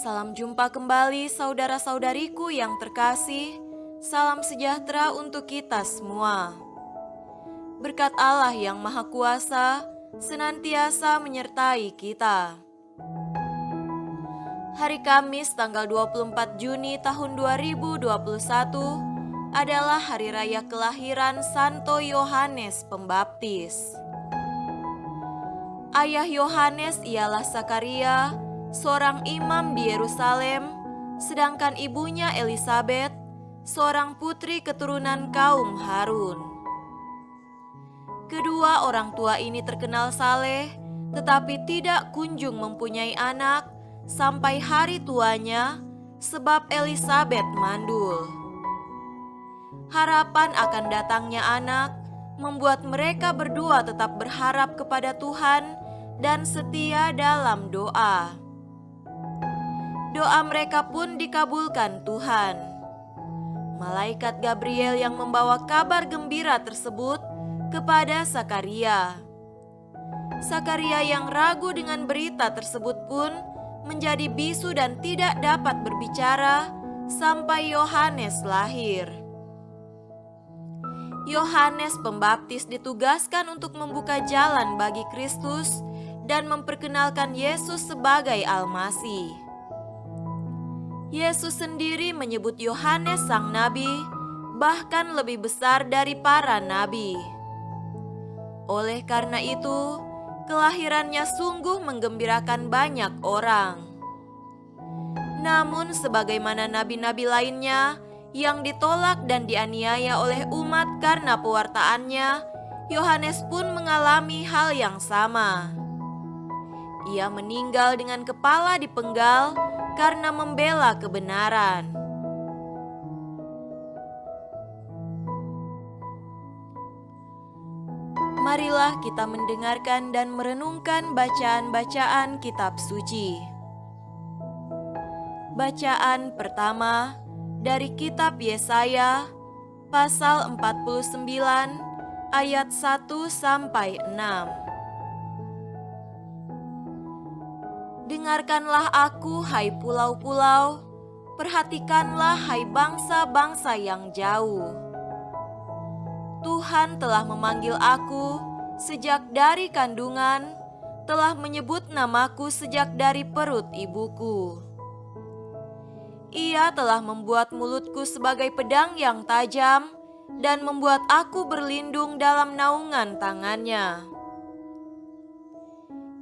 Salam jumpa kembali saudara-saudariku yang terkasih. Salam sejahtera untuk kita semua. Berkat Allah yang Maha Kuasa senantiasa menyertai kita. Hari Kamis tanggal 24 Juni tahun 2021 adalah hari raya kelahiran Santo Yohanes Pembaptis. Ayah Yohanes ialah Sakaria, seorang imam di Yerusalem, sedangkan ibunya Elisabet, seorang putri keturunan kaum Harun. Kedua orang tua ini terkenal saleh, tetapi tidak kunjung mempunyai anak sampai hari tuanya, sebab Elisabet mandul. Harapan akan datangnya anak membuat mereka berdua tetap berharap kepada Tuhan dan setia dalam doa. Doa mereka pun dikabulkan Tuhan. Malaikat Gabriel yang membawa kabar gembira tersebut kepada Sakaria. Sakaria yang ragu dengan berita tersebut pun menjadi bisu dan tidak dapat berbicara sampai Yohanes lahir. Yohanes Pembaptis ditugaskan untuk membuka jalan bagi Kristus dan memperkenalkan Yesus sebagai Al-Masih. Yesus sendiri menyebut Yohanes sang nabi, bahkan lebih besar dari para nabi. Oleh karena itu, kelahirannya sungguh menggembirakan banyak orang. Namun sebagaimana nabi-nabi lainnya yang ditolak dan dianiaya oleh umat karena pewartaannya, Yohanes pun mengalami hal yang sama. Ia meninggal dengan kepala dipenggal karena membela kebenaran. Marilah kita mendengarkan dan merenungkan bacaan-bacaan kitab suci. Bacaan pertama dari kitab Yesaya pasal 49 ayat 1 sampai 6. Dengarkanlah aku, hai pulau-pulau, perhatikanlah, hai bangsa-bangsa yang jauh. Tuhan telah memanggil aku sejak dari kandungan, telah menyebut namaku sejak dari perut ibuku. Ia telah membuat mulutku sebagai pedang yang tajam dan membuat aku berlindung dalam naungan tangannya.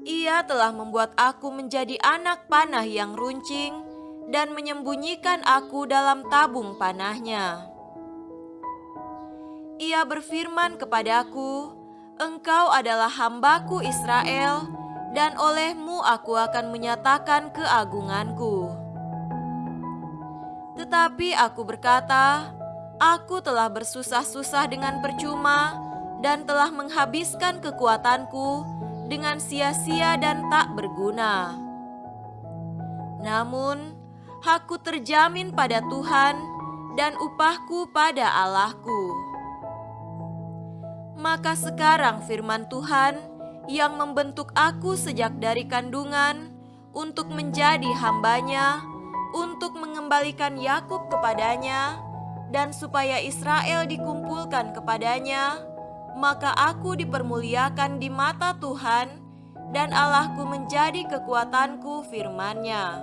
Ia telah membuat aku menjadi anak panah yang runcing dan menyembunyikan aku dalam tabung panahnya. Ia berfirman kepadaku, "Engkau adalah hambaku Israel, dan olehmu aku akan menyatakan keagunganku." Tetapi aku berkata, "Aku telah bersusah-susah dengan percuma dan telah menghabiskan kekuatanku dengan sia-sia dan tak berguna." Namun, hakku terjamin pada Tuhan dan upahku pada Allahku. Maka sekarang firman Tuhan yang membentuk aku sejak dari kandungan untuk menjadi hambanya, untuk mengembalikan Yakub kepadanya, dan supaya Israel dikumpulkan kepadanya, maka aku dipermuliakan di mata Tuhan, dan Allahku menjadi kekuatanku, firman-Nya.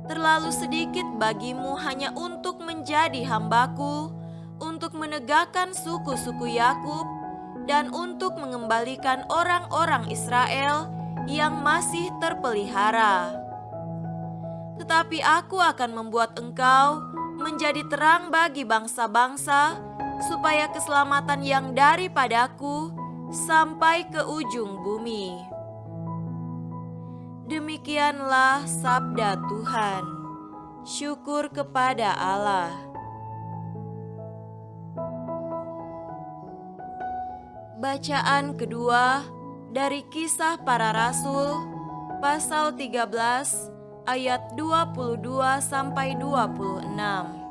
Terlalu sedikit bagimu hanya untuk menjadi hambaku, untuk menegakkan suku-suku Yakub, dan untuk mengembalikan orang-orang Israel yang masih terpelihara. Tetapi aku akan membuat engkau menjadi terang bagi bangsa-bangsa, supaya keselamatan yang daripadaku sampai ke ujung bumi. Demikianlah sabda Tuhan. Syukur kepada Allah. Bacaan kedua dari Kisah Para Rasul pasal 13 ayat 22 sampai 26.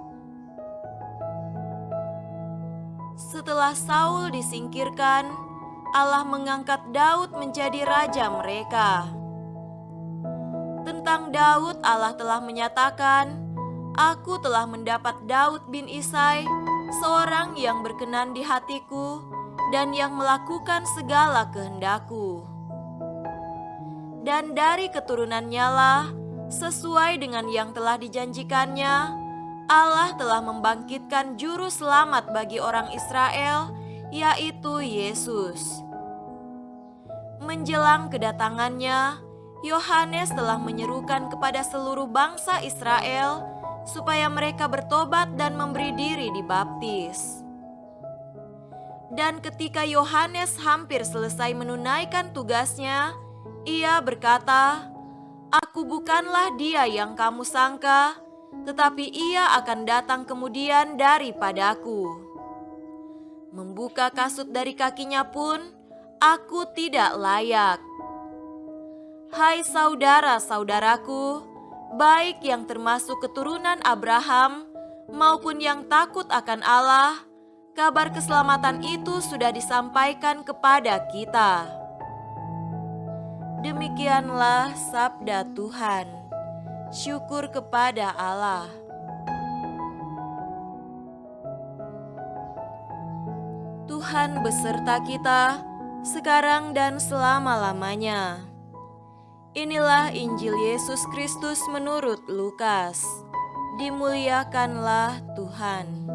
Setelah Saul disingkirkan, Allah mengangkat Daud menjadi raja mereka. Tentang Daud Allah telah menyatakan, "Aku telah mendapat Daud bin Isai, seorang yang berkenan di hatiku dan yang melakukan segala kehendakku." Dan dari keturunannya lah, sesuai dengan yang telah dijanjikannya, Allah telah membangkitkan juru selamat bagi orang Israel, yaitu Yesus. Menjelang kedatangannya, Yohanes telah menyerukan kepada seluruh bangsa Israel supaya mereka bertobat dan memberi diri dibaptis. Dan ketika Yohanes hampir selesai menunaikan tugasnya, ia berkata, "Aku bukanlah dia yang kamu sangka, tetapi ia akan datang kemudian daripadaku. Membuka kasut dari kakinya pun, aku tidak layak." Hai saudara-saudaraku, baik yang termasuk keturunan Abraham maupun yang takut akan Allah, kabar keselamatan itu sudah disampaikan kepada kita. Demikianlah sabda Tuhan. Syukur kepada Allah. Tuhan beserta kita sekarang dan selama-lamanya. Inilah Injil Yesus Kristus menurut Lukas. Dimuliakanlah Tuhan.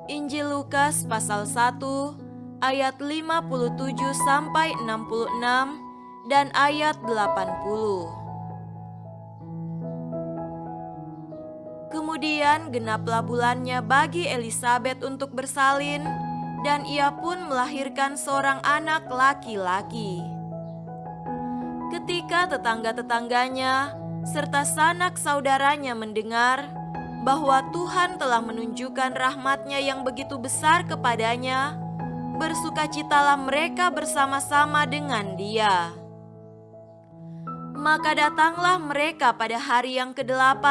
Injil Lukas pasal 1 ayat 57 sampai 66 dan ayat 80. Kemudian genaplah bulannya bagi Elisabet untuk bersalin, dan ia pun melahirkan seorang anak laki-laki. Ketika tetangga-tetangganya serta sanak saudaranya mendengar bahwa Tuhan telah menunjukkan rahmat-Nya yang begitu besar kepadanya, bersukacitalah mereka bersama-sama dengan dia. Maka datanglah mereka pada hari yang ke-8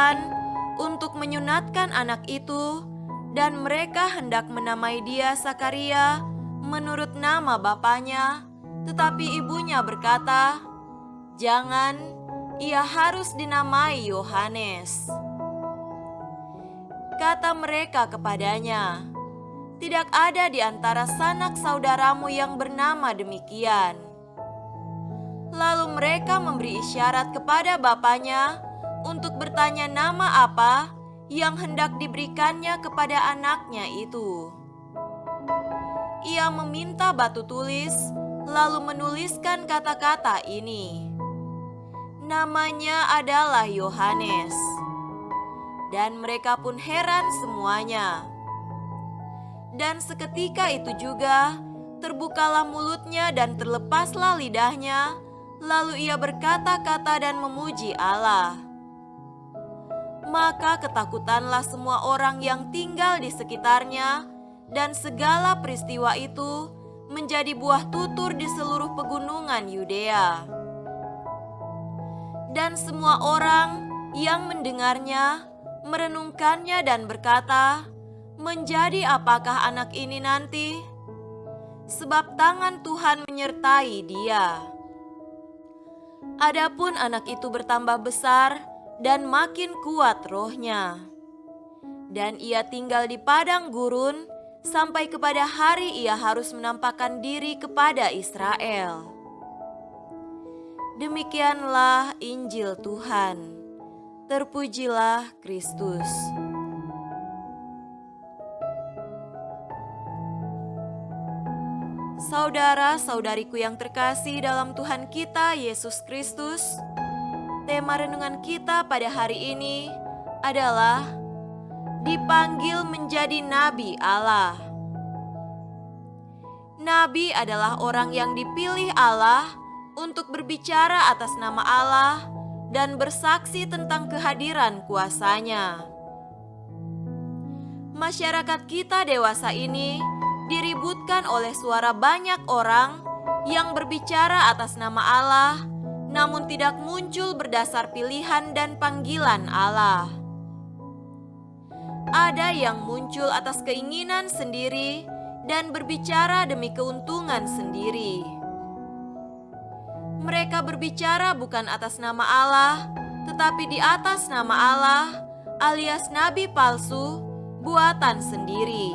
untuk menyunatkan anak itu, dan mereka hendak menamai dia Sakaria menurut nama bapaknya, tetapi ibunya berkata, "Jangan, ia harus dinamai Yohanes." Kata mereka kepadanya, "Tidak ada di antara sanak saudaramu yang bernama demikian." Lalu mereka memberi isyarat kepada bapaknya untuk bertanya nama apa yang hendak diberikannya kepada anaknya itu. Ia meminta batu tulis, lalu menuliskan kata-kata ini, "Namanya adalah Yohanes." Dan mereka pun heran semuanya. Dan seketika itu juga terbukalah mulutnya dan terlepaslah lidahnya, lalu ia berkata-kata dan memuji Allah. Maka ketakutanlah semua orang yang tinggal di sekitarnya, dan segala peristiwa itu menjadi buah tutur di seluruh pegunungan Yudea. Dan semua orang yang mendengarnya merenungkannya dan berkata, "Menjadi apakah anak ini nanti? Sebab tangan Tuhan menyertai dia." Adapun anak itu bertambah besar dan makin kuat rohnya. Dan ia tinggal di padang gurun sampai kepada hari ia harus menampakkan diri kepada Israel. Demikianlah Injil Tuhan. Terpujilah Kristus. Saudara-saudariku yang terkasih dalam Tuhan kita Yesus Kristus, tema renungan kita pada hari ini adalah dipanggil menjadi Nabi Allah. Nabi adalah orang yang dipilih Allah untuk berbicara atas nama Allah dan bersaksi tentang kehadiran kuasa-Nya. Masyarakat kita dewasa ini diributkan oleh suara banyak orang yang berbicara atas nama Allah, namun tidak muncul berdasar pilihan dan panggilan Allah. Ada yang muncul atas keinginan sendiri dan berbicara demi keuntungan sendiri. Mereka berbicara bukan atas nama Allah, tetapi di atas nama Allah, alias nabi palsu, buatan sendiri.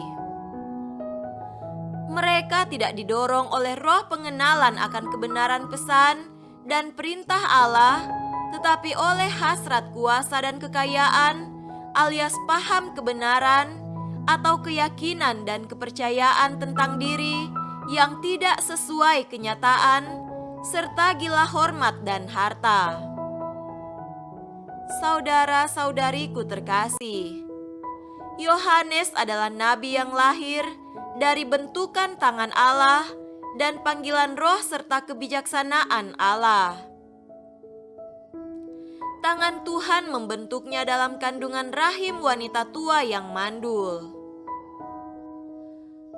Mereka tidak didorong oleh roh pengenalan akan kebenaran pesan dan perintah Allah, tetapi oleh hasrat kuasa dan kekayaan, alias paham kebenaran atau keyakinan dan kepercayaan tentang diri yang tidak sesuai kenyataan, serta gila hormat dan harta. Saudara-saudariku terkasih, Yohanes adalah nabi yang lahir dari bentukan tangan Allah dan panggilan roh serta kebijaksanaan Allah. Tangan Tuhan membentuknya dalam kandungan rahim wanita tua yang mandul.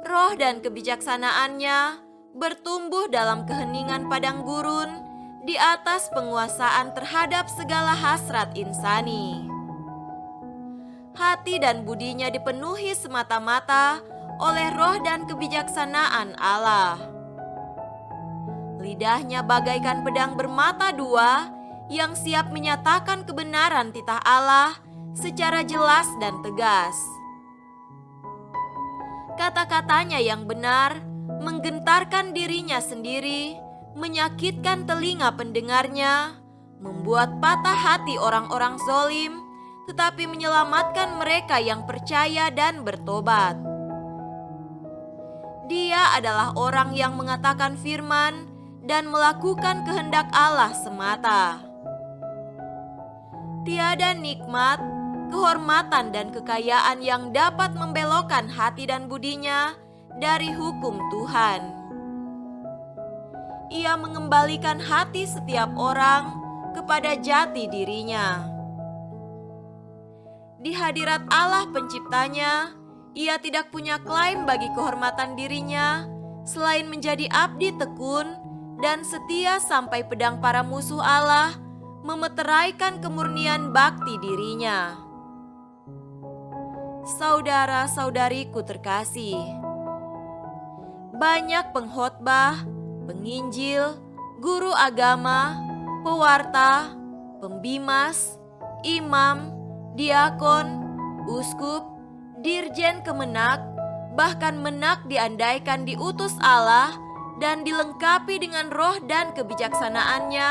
Roh dan kebijaksanaannya bertumbuh dalam keheningan padang gurun di atas penguasaan terhadap segala hasrat insani. Hati dan budinya dipenuhi semata-mata oleh roh dan kebijaksanaan Allah. Lidahnya bagaikan pedang bermata dua yang siap menyatakan kebenaran titah Allah secara jelas dan tegas. Kata-katanya yang benar menggentarkan dirinya sendiri, menyakitkan telinga pendengarnya, membuat patah hati orang-orang zolim, tetapi menyelamatkan mereka yang percaya dan bertobat. Dia adalah orang yang mengatakan firman dan melakukan kehendak Allah semata. Tiada nikmat, kehormatan dan kekayaan yang dapat membelokkan hati dan budinya dari hukum Tuhan. Ia mengembalikan hati setiap orang kepada jati dirinya. Di hadirat Allah penciptanya, ia tidak punya klaim bagi kehormatan dirinya selain menjadi abdi tekun dan setia sampai pedang para musuh Allah memeteraikan kemurnian bakti dirinya. Saudara-saudariku terkasih, banyak pengkhotbah, penginjil, guru agama, pewarta, pembimas, imam, diakon, uskup, dirjen kemenak, bahkan menak diandaikan diutus Allah dan dilengkapi dengan roh dan kebijaksanaannya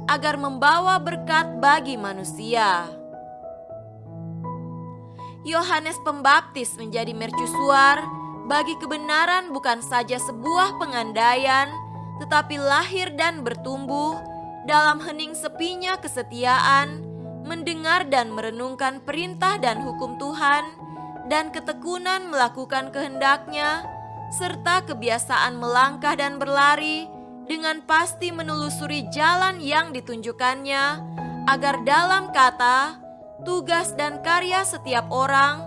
agar membawa berkat bagi manusia. Yohanes Pembaptis menjadi mercusuar bagi kebenaran bukan saja sebuah pengandaian, tetapi lahir dan bertumbuh dalam hening sepinya kesetiaan, mendengar dan merenungkan perintah dan hukum Tuhan, dan ketekunan melakukan kehendaknya, serta kebiasaan melangkah dan berlari dengan pasti menelusuri jalan yang ditunjukkannya, agar dalam kata, tugas dan karya setiap orang,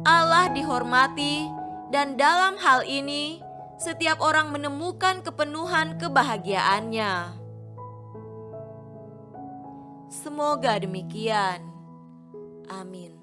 Allah dihormati, dan dalam hal ini, setiap orang menemukan kepenuhan kebahagiaannya. Semoga demikian. Amin.